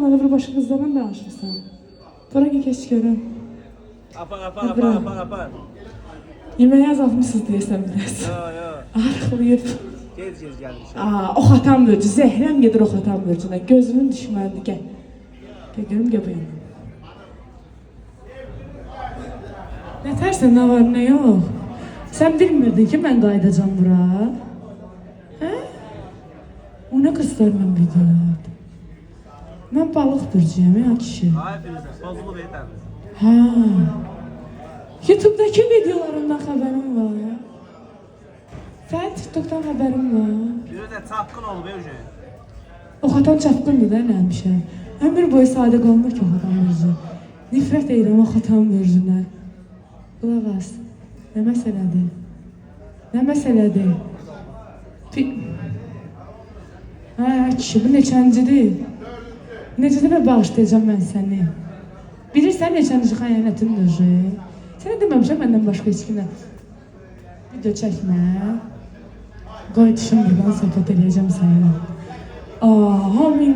Bana bir başka kızlarla danışırsan. Bura geç görüm. Apar. Yemeğe azaltmışsınız deyəsən biraz. Yo. Arxalayıb. Gez gelmiş. O xatam bölcü. Zəhləm gedir o xatam bölcünə. Gözümün düşməlidir. Gəl. Gəl görüm gəl bu yana. Ne tərsən, ne var, ne yok? Sen bilmirdin ki ben qayıdacam bura. Hə? O ne kızlarla videolar? Ben balıq bürcüyəm ya kişi. Hayır Firuze, bozulu beyefendi. Ha. YouTube'daki videolarımdan haberim var. Sen TikTok'tan haberim var. Firuze çapkın ol be uje. O xatam çapqındır da nəmişə. Ömür boyu sadiq olmur ki o xatam bürcü. Nifrət edirəm o xatam bürcünə. Qulaq as. Nə məsələdir? Nə məsələdir? Hə, kişi, bu neçəncidir? Necədir və bağışlayacağım mən səni? Bilirsən neçənci xəyanətimdir? Sənə deməmişəm məndən başqa heç kimə. Video çəkmə. Qoy dişim buradan söhbət edəcəm sənə. Hamı